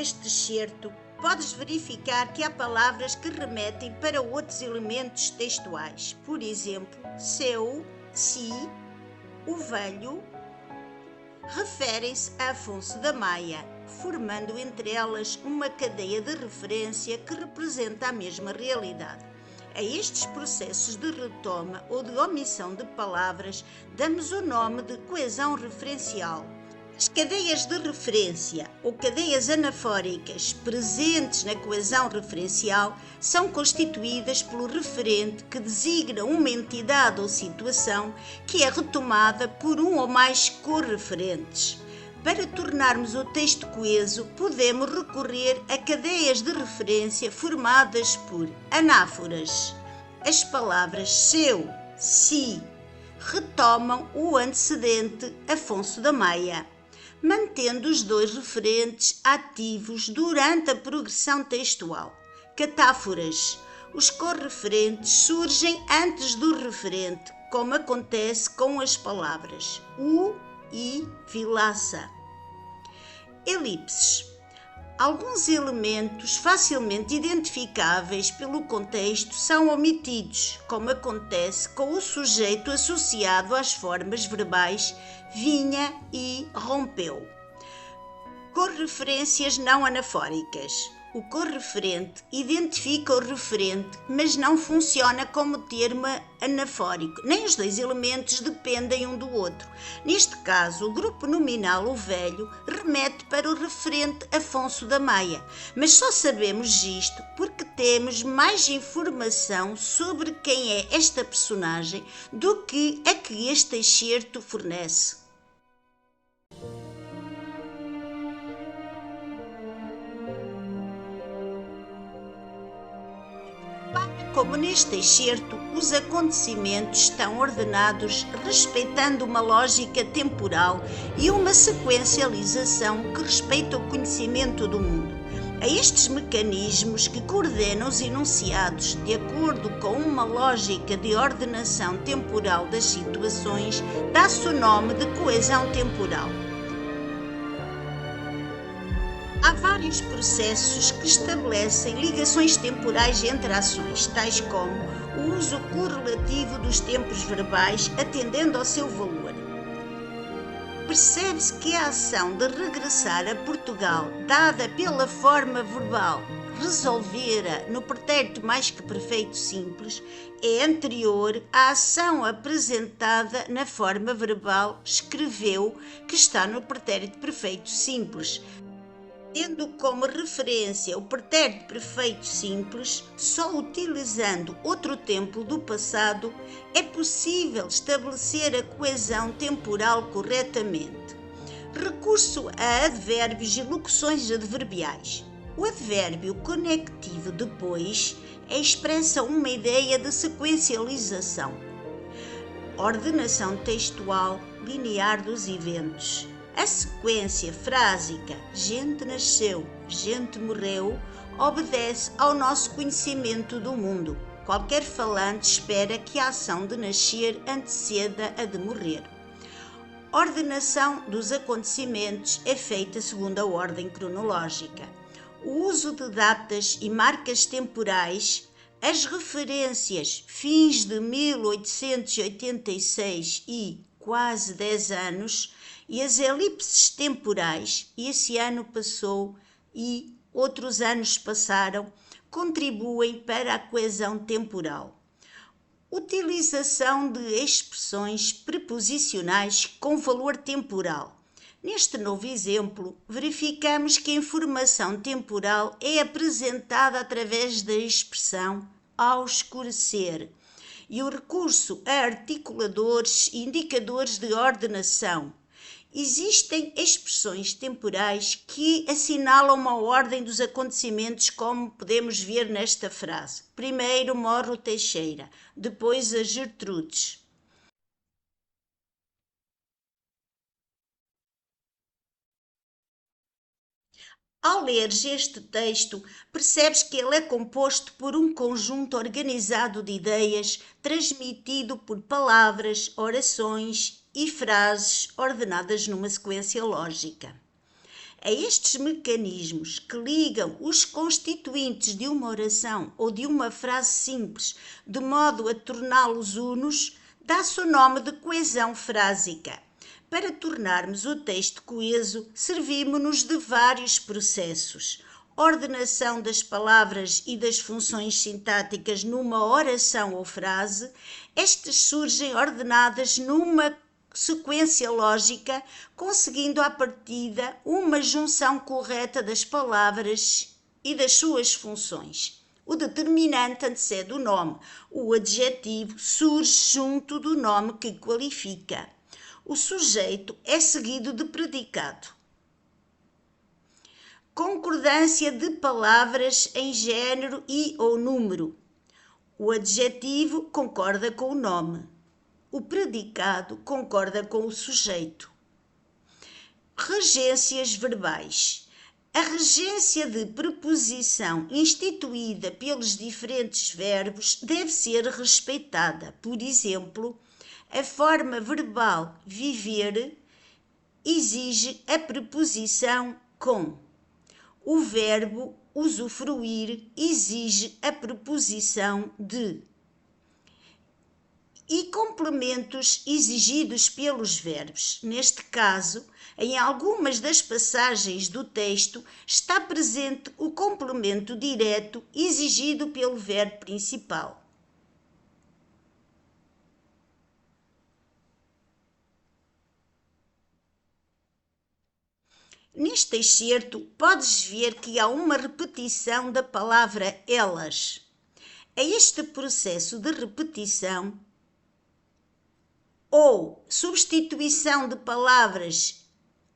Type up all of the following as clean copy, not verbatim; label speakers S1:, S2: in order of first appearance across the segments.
S1: deste excerto, podes verificar que há palavras que remetem para outros elementos textuais. Por exemplo, seu, si, o velho, referem-se a Afonso da Maia, formando entre elas uma cadeia de referência que representa a mesma realidade. A estes processos de retoma ou de omissão de palavras damos o nome de coesão referencial. As cadeias de referência ou cadeias anafóricas presentes na coesão referencial são constituídas pelo referente que designa uma entidade ou situação que é retomada por um ou mais correferentes. Para tornarmos o texto coeso, podemos recorrer a cadeias de referência formadas por anáforas. As palavras seu, si, retomam o antecedente Afonso da Maia, mantendo os dois referentes ativos durante a progressão textual. Catáforas. Os correferentes surgem antes do referente, como acontece com as palavras o e vilaça. Elipses. Alguns elementos facilmente identificáveis pelo contexto são omitidos, como acontece com o sujeito associado às formas verbais vinha e rompeu. Correferências não anafóricas. O correferente identifica o referente, mas não funciona como termo anafórico. Nem os dois elementos dependem um do outro. Neste caso, o grupo nominal, o velho, remete para o referente Afonso da Maia, mas só sabemos isto porque temos mais informação sobre quem é esta personagem do que a que este excerto fornece. Como neste excerto, os acontecimentos estão ordenados respeitando uma lógica temporal e uma sequencialização que respeita o conhecimento do mundo. A estes mecanismos que coordenam os enunciados de acordo com uma lógica de ordenação temporal das situações, dá-se o nome de coesão temporal. Há vários processos que estabelecem ligações temporais entre ações, tais como o uso correlativo dos tempos verbais atendendo ao seu valor. Percebe-se que a ação de regressar a Portugal, dada pela forma verbal resolvera no pretérito mais que perfeito simples, é anterior à ação apresentada na forma verbal escreveu, que está no pretérito perfeito simples. Tendo como referência o pretérito perfeito simples, só utilizando outro tempo do passado é possível estabelecer a coesão temporal corretamente. Recurso a advérbios e locuções adverbiais. O advérbio conectivo depois expressa uma ideia de sequencialização. Ordenação textual linear dos eventos. A sequência frásica gente nasceu, gente morreu obedece ao nosso conhecimento do mundo. Qualquer falante espera que a ação de nascer anteceda a de morrer. Ordenação dos acontecimentos é feita segundo a ordem cronológica. O uso de datas e marcas temporais, as referências fins de 1886 e quase 10 anos, e as elipses temporais, e esse ano passou e outros anos passaram, contribuem para a coesão temporal. Utilização de expressões preposicionais com valor temporal. Neste novo exemplo, verificamos que a informação temporal é apresentada através da expressão ao escurecer e o recurso a articuladores e indicadores de ordenação. Existem expressões temporais que assinalam uma ordem dos acontecimentos, como podemos ver nesta frase. Primeiro morre o Teixeira, depois a Gertrudes. Ao leres este texto, percebes que ele é composto por um conjunto organizado de ideias, transmitido por palavras, orações e frases ordenadas numa sequência lógica. A estes mecanismos que ligam os constituintes de uma oração ou de uma frase simples de modo a torná-los unos, dá-se o nome de coesão frásica. Para tornarmos o texto coeso, servimos-nos de vários processos. Ordenação das palavras e das funções sintáticas numa oração ou frase. Estas surgem ordenadas numa sequência lógica, conseguindo à partida uma junção correta das palavras e das suas funções. O determinante antecede o nome. O adjetivo surge junto do nome que qualifica. O sujeito é seguido de predicado. Concordância de palavras em género e ou número. O adjetivo concorda com o nome. O predicado concorda com o sujeito. Regências verbais. A regência de preposição instituída pelos diferentes verbos deve ser respeitada. Por exemplo, a forma verbal viver exige a preposição com. O verbo usufruir exige a preposição de. E complementos exigidos pelos verbos. Neste caso, em algumas das passagens do texto, está presente o complemento direto exigido pelo verbo principal. Neste excerto, podes ver que há uma repetição da palavra elas. A este processo de repetição ou substituição de palavras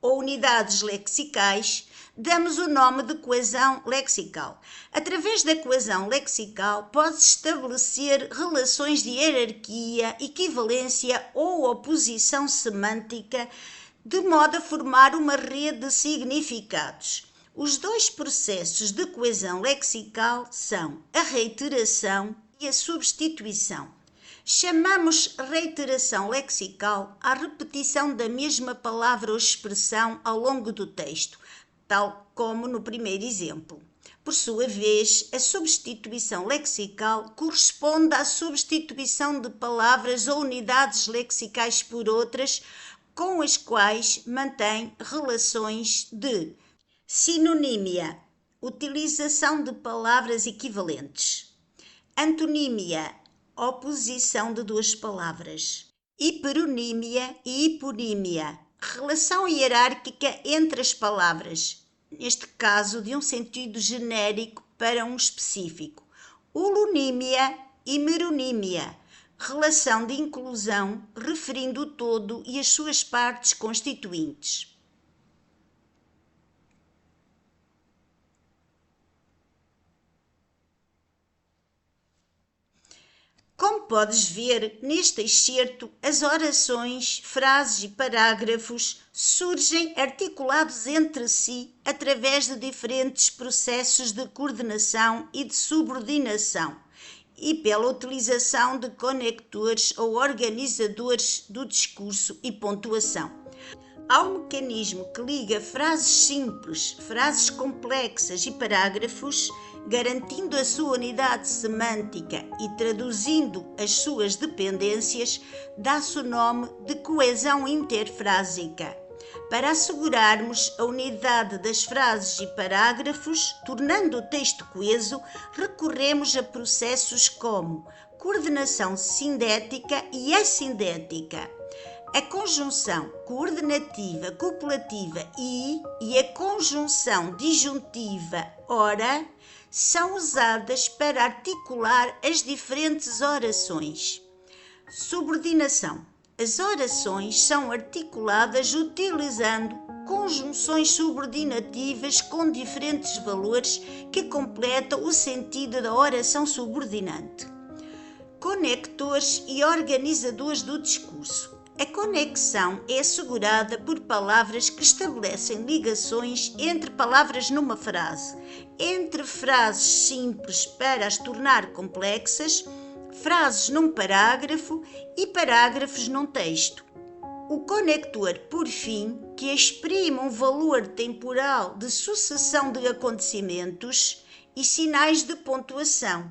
S1: ou unidades lexicais, damos o nome de coesão lexical. Através da coesão lexical, pode-se estabelecer relações de hierarquia, equivalência ou oposição semântica, de modo a formar uma rede de significados. Os dois processos de coesão lexical são a reiteração e a substituição. Chamamos reiteração lexical à repetição da mesma palavra ou expressão ao longo do texto, tal como no primeiro exemplo. Por sua vez, a substituição lexical corresponde à substituição de palavras ou unidades lexicais por outras, com as quais mantém relações de sinonímia, utilização de palavras equivalentes, antonímia, oposição de duas palavras, hiperonímia e hiponímia, relação hierárquica entre as palavras, neste caso de um sentido genérico para um específico, holonímia e meronímia, relação de inclusão referindo o todo e as suas partes constituintes. Como podes ver, neste excerto, as orações, frases e parágrafos surgem articulados entre si através de diferentes processos de coordenação e de subordinação e pela utilização de conectores ou organizadores do discurso e pontuação. Há um mecanismo que liga frases simples, frases complexas e parágrafos, garantindo a sua unidade semântica e traduzindo as suas dependências, dá-se o nome de coesão interfrásica. Para assegurarmos a unidade das frases e parágrafos, tornando o texto coeso, recorremos a processos como coordenação sindética e assindética. A conjunção coordenativa copulativa e a conjunção disjuntiva ora são usadas para articular as diferentes orações. Subordinação. As orações são articuladas utilizando conjunções subordinativas com diferentes valores que completam o sentido da oração subordinante. Conectores e organizadores do discurso. A conexão é assegurada por palavras que estabelecem ligações entre palavras numa frase, entre frases simples para as tornar complexas, frases num parágrafo e parágrafos num texto. O conector, por fim, que exprime um valor temporal de sucessão de acontecimentos e sinais de pontuação.